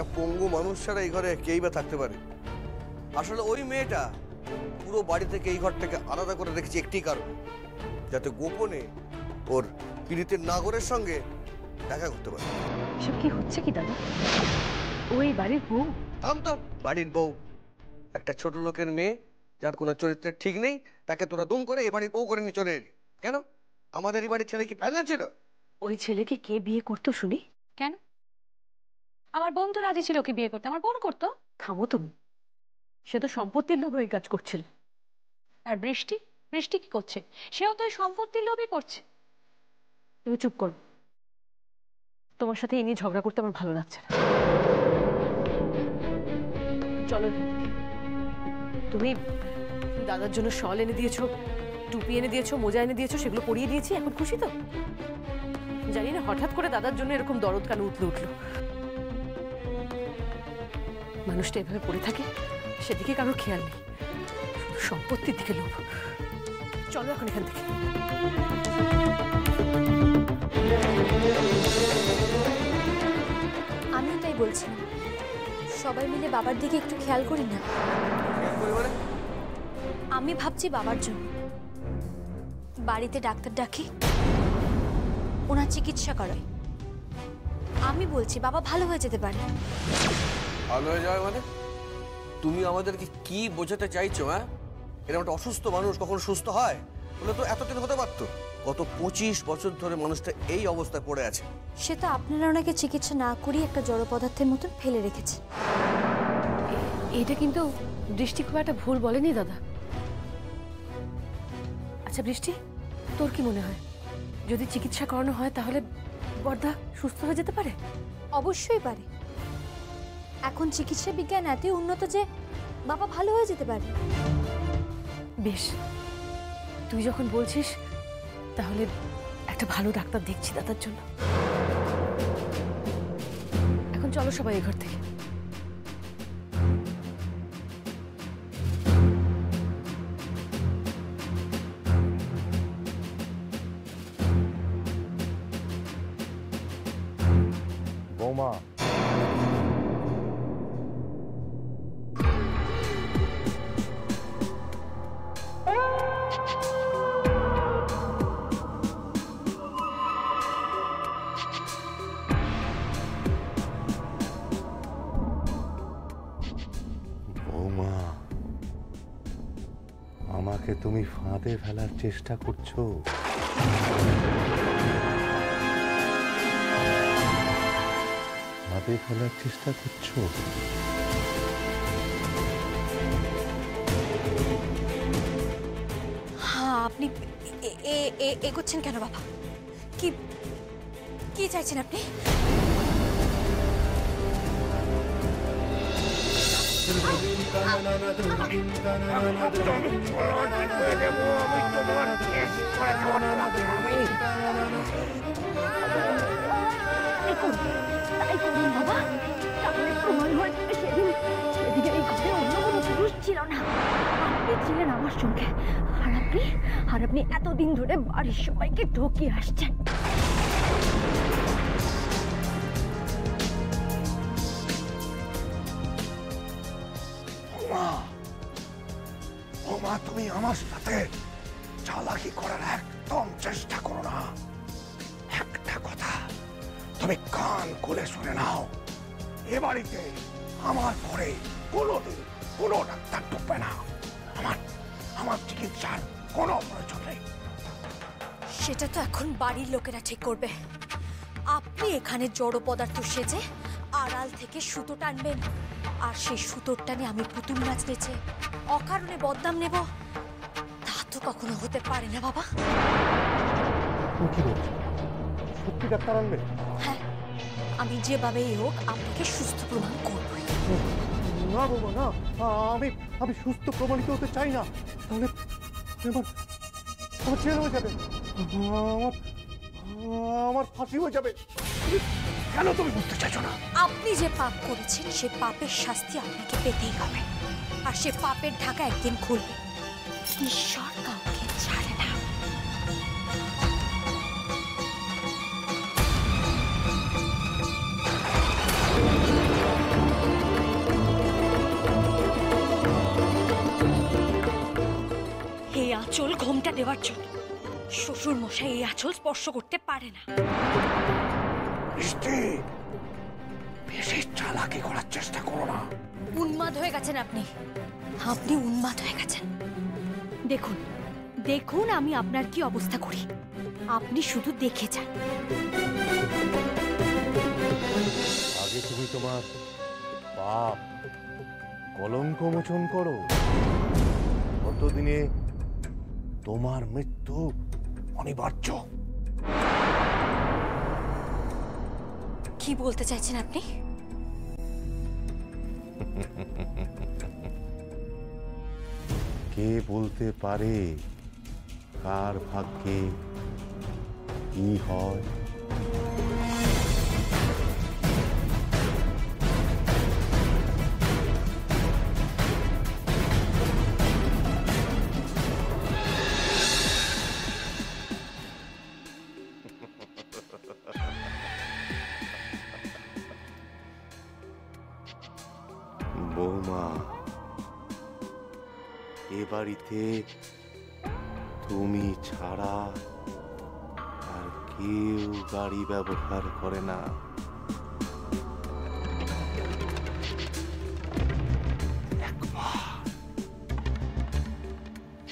একটা পঙ্গু মানুষ ছাড়া এই ঘরে কেই বা থাকতে পারে? আসলে ওই মেয়েটা পুরো বাড়ি থেকে এই ঘরটাকে আলাদা করে রেখেছে একটি কারণ, যাতে গোপনে ওর পীড়িতের নাগরের সঙ্গে দেখা করতে পারে। এসব কি হচ্ছে কি দাদা? ওই বাড়ির বউ? থাম, বাড়ির বউ একটা ছোট লোকের মেয়ে যার কোনো চরিত্রের ঠিক নেই, তাকে তোরা দুম করে এ বাড়ির বউ করে নিয়ে চলে এলি কেন? আমাদের এই বাড়ির ছেলে কি প্যানা ছিল? ওই ছেলেকে কে বিয়ে করতো শুনি? কেন? আমার বোন তো রাজি ছিল ওকে বিয়ে করতে, আমার বোন করতো। থামো তুমি, সে তো সম্পত্তির লোভে এই কাজ করছিল। আর বৃষ্টি, বৃষ্টি কি করছে? সেও তো ওই সম্পত্তির লোভই করছে। তুমি চুপ করো, তোমার সাথে এই নিয়ে ঝগড়া করতে আমার ভালো লাগছে না। চলো, তুমি দাদার জন্য শল এনে দিয়েছো, টুপি এনে দিয়েছো, মোজা এনে দিয়েছো, সেগুলো পরিয়ে দিয়েছি, এখন খুশি তো? জানি না হঠাৎ করে দাদার জন্য এরকম দরদ কানে উঠলো। মানুষটা এভাবে পড়ে থাকে, সেদিকে কারোর খেয়াল নেই, সম্পত্তির দিকে লোভ। চলো এখন এখান থেকে। আমিও তাই বলছি, সবাই মিলে বাবার দিকে একটু খেয়াল করি না। আমি ভাবছি বাবার জন্য বাড়িতে ডাক্তার ডাকি, ওনার চিকিৎসা করাই। আমি বলছি বাবা ভালো হয়ে যেতে পারে। ভালো হয়ে যাবে মানে? তুমি আমাদেরকে কি বোঝাতে চাইছো? হ্যাঁ, এরকম একটা অসুস্থ মানুষ কখন সুস্থ হয়? বলে তো এতদিন হতে পারতো। গত 25 বছর ধরে মানুষটা এই অবস্থায় পড়ে আছে। সে তো আপনারা ওনাকে চিকিৎসা না করিয়ে একটা জড় পদার্থের মতন ফেলে রেখেছে। এটা কিন্তু বৃষ্টি খুব একটা ভুল বলেনি দাদা। আচ্ছা বৃষ্টি, তোর কি মনে হয় যদি চিকিৎসা করানো হয় তাহলে বর্দা সুস্থ হয়ে যেতে পারে? অবশ্যই পারে। এখন চিকিৎসা বিজ্ঞান এতই উন্নত যে বাবা ভালো হয়ে যেতে পারে। বেশ, তুই যখন বলছিস তাহলে একটা ভালো ডাক্তার দেখছি দাদার জন্য। এখন চলো সবাই এই ঘর থেকে। বৌমা, বৌমা, আমাকে তুমি ফাঁদে ফেলার চেষ্টা করছো? ফাঁদে ফেলার চেষ্টা করছো? হ্যাঁ, আপনি এগোচ্ছেন কেন বাবা? কি কি চাইছেন আপনি? তাই করুন বাবা, তাহলে প্রমাণ হয়ে যাবে সেদিন সেদিকে এই ঘরে অন্য কোনো পুরুষ ছিল না, আপনি ছিলেন আমার সঙ্গে। আর আপনি এতদিন ধরে বাড়ির সবাইকে ঠকিয়ে আসছেন। ওমা, তুমি আমার সাথে চালাকি করার একদম চেষ্টা করো না। একটা কথা তুমি কান খুলে শুনে নাও, এ বাড়িতে আমার পরে কোনোদিন কোনো ডাক্তার ঢুকবে না। আমার চিকিৎসার কোনো প্রয়োজন নেই। সেটা তো এখন বাড়ির লোকেরা ঠিক করবে। আপনি এখানে জড় পদার্থ সেজে আড়াল থেকে সুতো টানবেন, আর সেই সুতোর টানে আমি পুতুল নাচ নেচে অকারণে বদনাম নেব, তা তো কখনো হতে পারে না বাবা। সত্যি ডাক্তার আনবে? হ্যাঁ, আমি যেভাবেই হোক আপনাকে সুস্থ প্রমাণ করবই। না বাবা, না, আমি সুস্থ প্রমাণিত হতে চাই না। তাহলে আমার জেল হয়ে যাবে, আমার ফাঁসি হয়ে যাবে। কেন তুমি বুঝতে চাইছো না? আপনি যে পাপ করেছেন সে পাপের শাস্তি আপনাকে পেতেই হবে, আর সে পাপের ঢাকা একদিন খুলবে। ঈশ্বর কাউকে ছাড়ে না। দেওয়ার জন্য। শ্বশুর মশাই এই আঁচল স্পর্শ করতে পারে না। বৃষ্টি, বেশি চালাকি করার চেষ্টা করো না। উন্মাদ হয়ে গেছেন আপনি, আপনি উন্মাদ হয়ে গেছেন। দেখুন দেখুন আমি আপনার কি অবস্থা করি, আপনি শুধু দেখে যান। আগে তুমি তোমার পাপ কলঙ্ক মোচন করো, কতদিনে তোমার মৃত্যু অনিবার্য। কি বলতে চাইছেন আপনি? কে বলতে পারে কার ভাগ্যে কি হয়? বৌমা, এ বাড়িতে তুমি ছাড়া আর কেউ গাড়ি ব্যবহার করে না।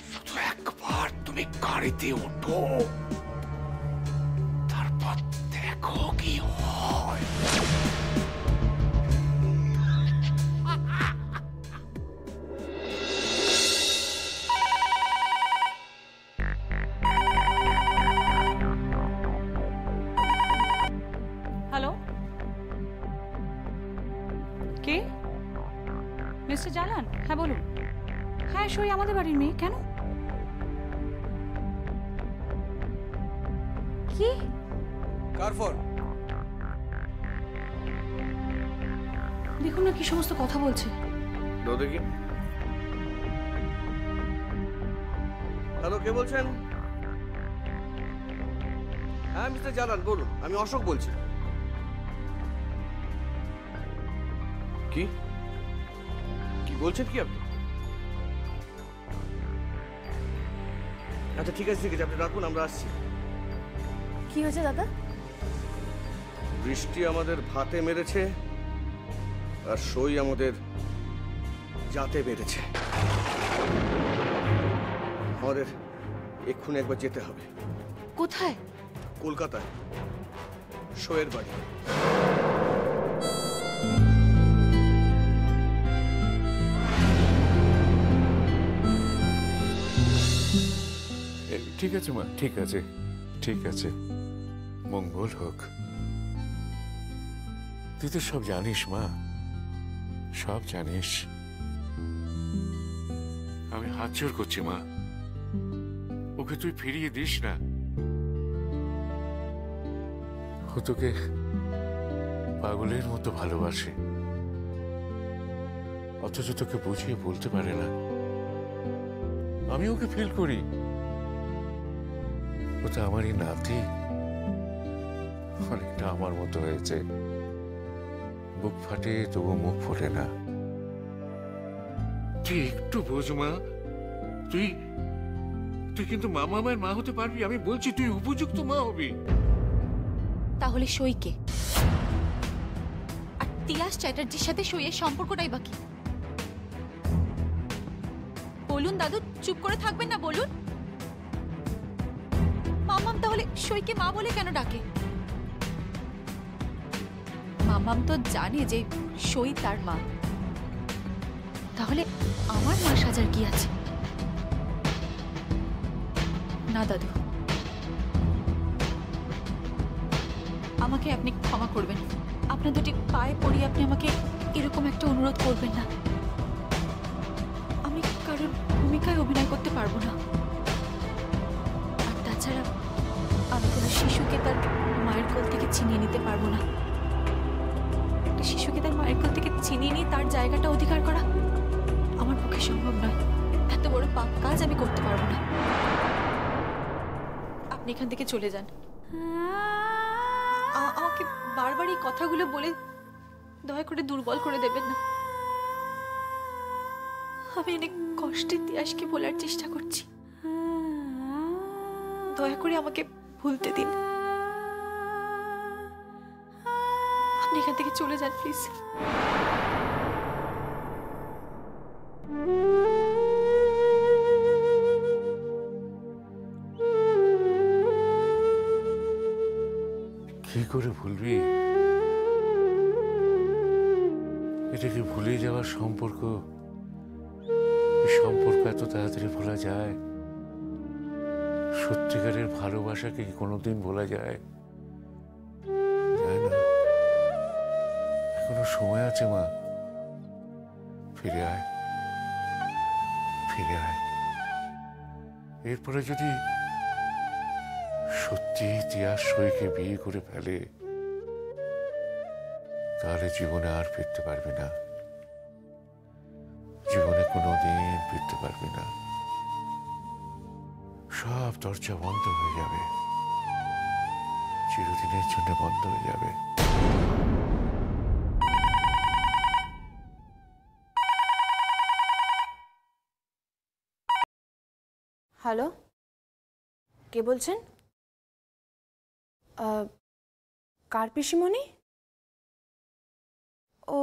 শুধু একবার তুমি গাড়িতে ওঠো, তারপর দেখো কি হয়। হ্যালো, কে? মিস্টার জালান? হ্যাঁ বলুন। হ্যাঁ, সই আমাদের বাড়ির মেয়ে। কেন? কি? কার ফোন? দেখুন না কি সমস্ত কথা বলছে। দাও দেখি। হ্যালো, কে বলছেন? হ্যাঁ মিস্টার জালান বলুন, আমি অশোক বলছি। কি কি বলছেন কি আপনি? আচ্ছা ঠিক আছে আপনি রাখুন, আমরা আসছি। কি হয়েছে দাদা? বৃষ্টি আমাদের ভাতে মেরেছে আর সই আমাদের জাতে মেরেছে। আমাদের এক্ষুনি একবার যেতে হবে। কোথায়? কলকাতায়, সইয়ের বাড়ি। ঠিক আছে মা, ঠিক আছে, ঠিক আছে, মঙ্গল হোক। তুই তো সব জানিস মা, সব জানিস। আমি হাত জোড় করছি মা, ওকে তুই ফিরিয়ে দিস না। ও তোকে পাগলের মতো ভালোবাসে, অথচ তোকে বুঝিয়ে বলতে পারে না। আমি ওকে ফিল করি। ও তো আমারই নাতি, অনেকটা আমার মতো হয়েছে। বুক ফাটে তবু মুখ ফোটে না। তুই একটু বোঝ মা, তুই তুই কিন্তু মামা মায়ের মা হতে পারবি। আমি বলছি তুই উপযুক্ত মা হবি। তাহলে সইকে আর তিয়াস চ্যাটার্জির সাথে সইয়ের সম্পর্কটাই বাকি। বলুন দাদু, চুপ করে থাকবেন না, বলুন। মামাম তাহলে সইকে মা বলে কেন ডাকে? মামাম তো জানে যে সই তার মা, তাহলে আমার মা সাজার কি আছে? না দাদু, আমাকে আপনি ক্ষমা করবেন। আপনার দুটি পায়ে পড়ি, আপনি আমাকে এরকম একটা অনুরোধ করবেন না। আমি কারোর ভূমিকায় অভিনয় করতে পারবো না। আর তাছাড়া আমি কোনো শিশুকে তার মায়ের কোল থেকে ছিনিয়ে নিতে পারবো না। একটা শিশুকে তার মায়ের কোল থেকে ছিনিয়ে নিয়ে তার জায়গাটা অধিকার করা আমার পক্ষে সম্ভব নয়। এত বড় পাপ কাজ আমি করতে পারবো না। আপনি এখান থেকে চলে যান। আমাকে বারবার এই কথাগুলো বলে দয়া করে দুর্বল করে দেবেন না। আমি অনেক কষ্টে তিয়াসকে বলার চেষ্টা করছি, দয়া করে আমাকে ভুলতে দিন। আপনি এখান থেকে চলে যান প্লিজ। কি করে ভুলবি? এটা কি ভুলে যাওয়ার সম্পর্ক? এই সম্পর্ক এত তাড়াতাড়ি ভোলা যায়? সত্যিকারের ভালোবাসাকে কি কোনোদিন ভোলা যায়? যায় না। এখনো সময় আছে মা, ফিরে আয়, ফিরে আয়। এরপরে যদি সত্যি তিয়াস সইকে বিয়ে করে ফেলে, তাহলে জীবনে আর ফিরতে পারবি না, জীবনে কোনোদিন ফিরতে পারবি না। সব দরজা বন্ধ হয়ে যাবে, চিরদিনের জন্য বন্ধ হয়ে যাবে। হ্যালো, কে বলছেন? কার পিসিমণি? ও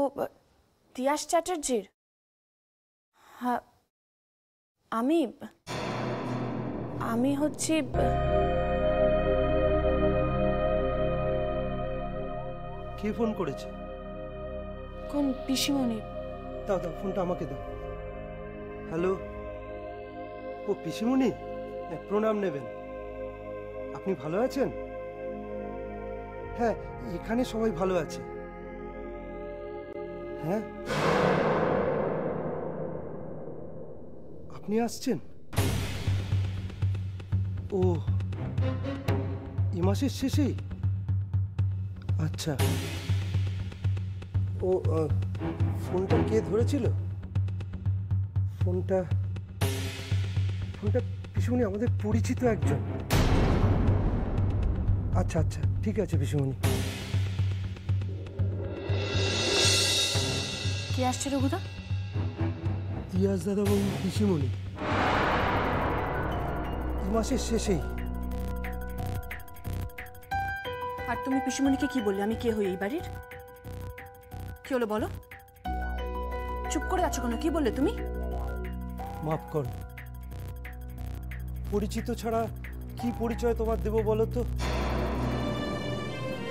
তিয়াস চ্যাটার্জির? হ্যাঁ, আমি হচ্ছি কে ফোন করেছে? কোন পিসিমণি? দাও দাও, ফোনটা আমাকে দাও। হ্যালো, ও পিসিমণি, প্রণাম নেবেন। আপনি ভালো আছেন? হ্যাঁ, এখানে সবাই ভালো আছে। হ্যাঁ, আপনি আসছেন? ও, এই মাসের শেষেই? আচ্ছা। ও, ফোনটা কে ধরেছিল? ফোনটা পিসুমণি আমাদের পরিচিত একজন। আচ্ছা আচ্ছা, ঠিক আছে পিসুমণি। কে আসছে রঘুদা? তিয়াস দাদাবাবু পিসিমণি, এই মাসের শেষেই। আর তুমি পিসিমণিকে কি বললে? আমি কে হই এই বাড়ির? কি হলো বলো? চুপ করে আছো কেন? কি বললে তুমি? মাফ করো, পরিচিত ছাড়া কি পরিচয় তোমার দেবো বলো তো?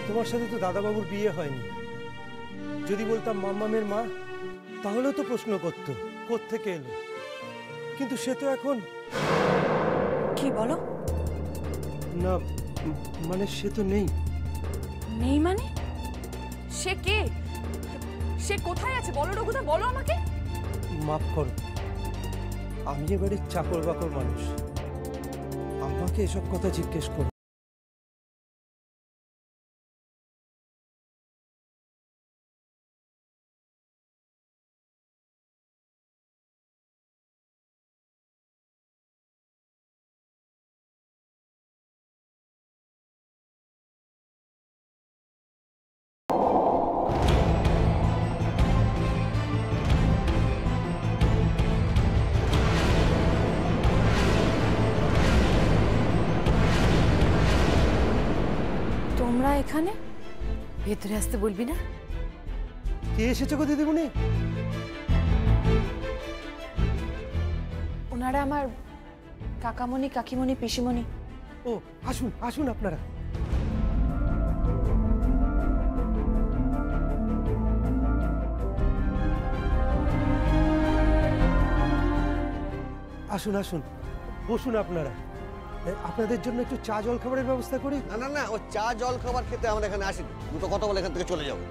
তোমার সাথে তো দাদাবাবুর বিয়ে হয়নি। যদি বলতাম মাম্মামের মা, তাহলেও তো প্রশ্ন করতো কোত্থেকে এলো। কিন্তু সে তো এখন... কি বলো? না, মানে সে তো নেই। নেই মানে? সে কে? সে কোথায় আছে বলো রঘুদা, বলো আমাকে। মাফ করো, আমি এবারে চাকর বাকর মানুষ, আমাকে এসব কথা জিজ্ঞেস করো। তোমরা এখানে? ভেতরে আসতে বলবি না? কে এসেছে গো দিদিমণি? ওনারা আমার কাকামণি, কাকিমণি, পিসিমণি। ও, আসুন আসুন আপনারা। আসুন আসুন, বসুন আপনারা। আপনাদের জন্য একটু চা জল খাবারের ব্যবস্থা করি। না না না, ও চা জল খাবার খেতে আমরা এখানে আসিনি। দুটো কথা বলে এখান থেকে চলে যাবো।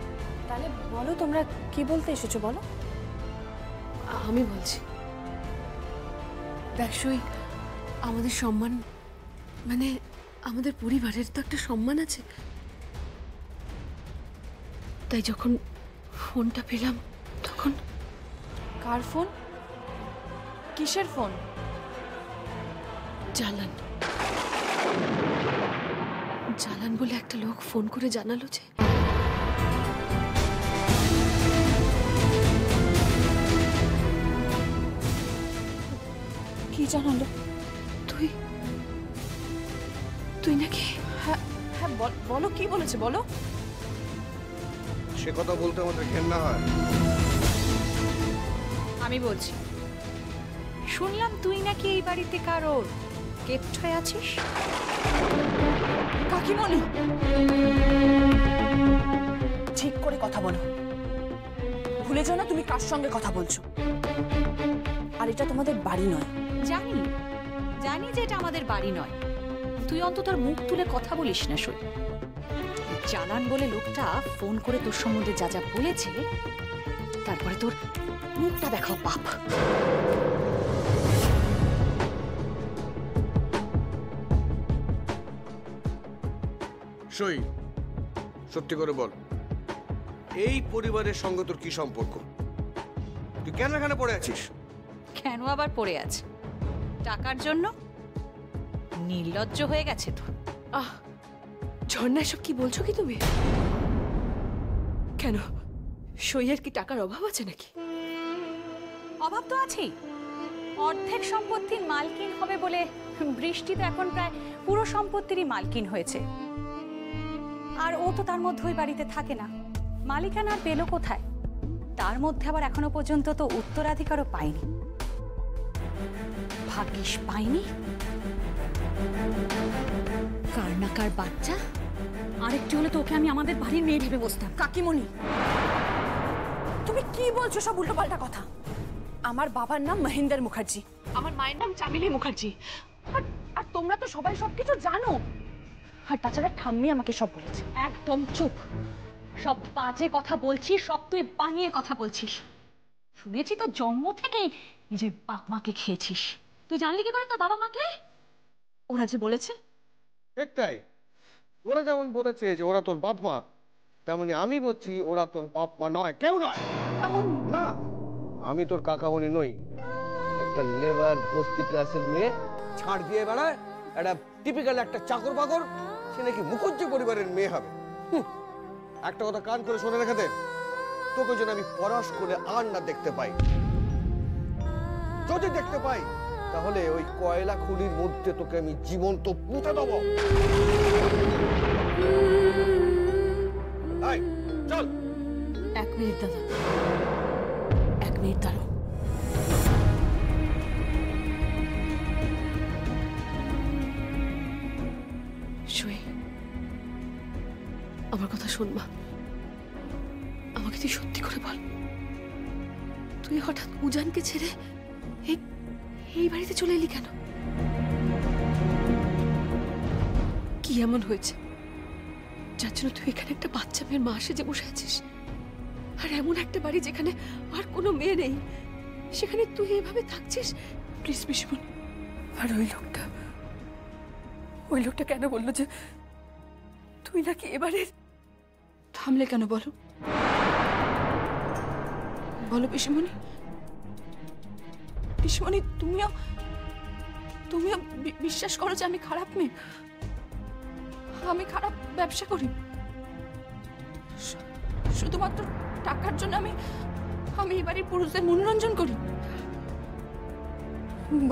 তাহলে বলো তোমরা কি বলতে এসেছো, বলো। আমি বলছি, দেখ সই, আমাদের সম্মান, মানে আমাদের পরিবারের তো একটা সম্মান আছে। তাই যখন ফোনটা পেলাম তখন... কার ফোন? কিসের ফোন? জালান জালান বলে একটা লোক ফোন করে জানালো যে কি জানালো? তুই তুই নাকি হ্যাঁ হ্যাঁ বলো কি বলেছে বলো। সে কথা বলতে আমাদের ঘেন্না হয়। আমি বলছি, শুনলাম তুই নাকি এই বাড়িতে কারোর গেস্ট হয়ে আছিস। কাকিমণি ঠিক করে কথা বলো, ভুলে যাও না তুমি কার সঙ্গে কথা বলছো। আর এটা তোমাদের বাড়ি নয়। জানি জানি যে এটা আমাদের বাড়ি নয়, তুই অন্তত তোর মুখ তুলে কথা বলিস না। সই জানান বলে লোকটা ফোন করে তোর সম্বন্ধে যা যা বলেছে, তারপরে তোর মুখটা দেখাও পাপ। সই, সত্যি করে বল, এই পরিবারের সঙ্গে তোর কি সম্পর্ক? তুই কেন এখানে পড়ে আছিস? কেন আবার পড়ে আছে? টাকার জন্য? নির্লজ্জ হয়ে গেছে তো। আহ ঝর্ণা, এসব কি বলছো কি তুমি? কেন সইয়ের কি টাকার অভাব আছে নাকি? অভাব তো আছেই। অর্ধেক সম্পত্তির মালকিন হবে বলে বৃষ্টি তো এখন প্রায় পুরো সম্পত্তিরই মালকিন হয়েছে। আর ও তো তার মধ্যে ওই বাড়িতে থাকে না, মালিকানা আর পেলো কোথায়? তার মধ্যে আবার এখনো পর্যন্ত তো উত্তরাধিকারও পায়নি। ভাগ্যিস পায়নি। কার না কার বাচ্চা আরেকটি হলে তো ওকে আমি আমাদের বাড়ির মেয়ে ভেবে বসতাম। কাকিমণি তুমি কি বলছো সব উল্টোপাল্টা কথা? আমার বাবার নাম মহেন্দ্র মুখার্জি, আমার মায়ের নাম চামেলি মুখার্জি। আর তোমরা তো সবাই সবকিছু জানো। আর তাছাড়া ঠাম্মি আমাকে সব বলেছে। একদম চুপ। সব বাজে কথা বলছিস, সব তুই বানিয়ে কথা বলছিস। শুনেছি তো জন্ম থেকেই নিজের বাপ মাকে খেয়েছিস। তুই জানলি কি করে তোর বাবা মাকে? ওরা যে বলেছে। একটাই, ওরা যেমন বলেছে যে ওরা তোর বাপ মা, তেমনি আমি বলছি ওরা তোর বাপ মা নয়, কেউ নয়। না, আমি তোর কাকামণি নই। একটা লেবার বস্তি ক্লাসের মেয়ে ছাড় দিয়ে বেড়ায়, একটা টিপিক্যাল একটা চাকর বাকর, সে নাকি মুখুজ্জি পরিবারের মেয়ে হবে। একটা কথা কান করে শুনে রেখে দে, তোকে যেন আমি পড়াশ করে আর না দেখতে পাই। যদি দেখতে পাই তাহলে ওই কয়লা খুলির মধ্যে তোকে আমি জীবন্ত পুঁতে দেবো। চল। 1 মিনিট দাদা, 1 মিনিট দাঁড়ো। সই, আমার কথা শোন মা। আমাকে তুই সত্যি করে বল, তুই হঠাৎ উজানকে ছেড়ে এই বাড়িতে চলে এলি কেন? কি এমন হয়েছে যার জন্য তুই এখানে একটা বাচ্চা মেয়ের মা সেজে বসে আছিস? আর এমন একটা বাড়ি যেখানে আর কোনো মেয়ে নেই, সেখানে তুই এভাবে থাকছিস? প্লিজ পিসমণি। আর ওই লোকটা কেন বললো যে তুই নাকি এবারের? থামলে কেন বলো, বলো পিসমণি। পিসমণি, তুমিও বিশ্বাস করো যে আমি খারাপ মেয়ে? আমি খারাপ ব্যবসা করি শুধুমাত্র টাকার জন্য? আমি এই বাড়ির পুরুষদের মনোরঞ্জন করি?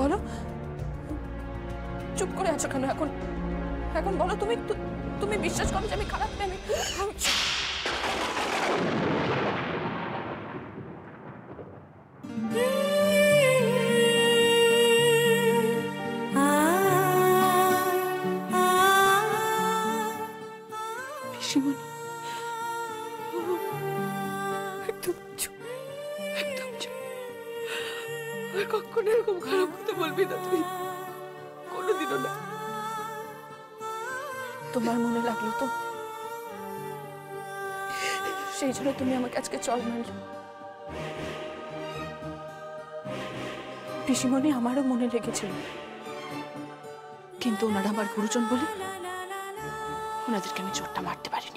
বলো, চুপ করে আছো কেন এখন বলো, তুমি বিশ্বাস করো যে আমি খারাপ মেয়ে? কখনো এরকম খারাপ কথা বলবি না তুই, কোনোদিনও না। তোমার মনে লাগলো তো, সেই জন্য তুমি আমাকে আজকে চল মারলে। পিসিমণি, আমারও মনে লেগেছিল, কিন্তু ওনারা আমার গুরুজন বলে ওনাদেরকে আমি চোটটা মারতে পারিনি।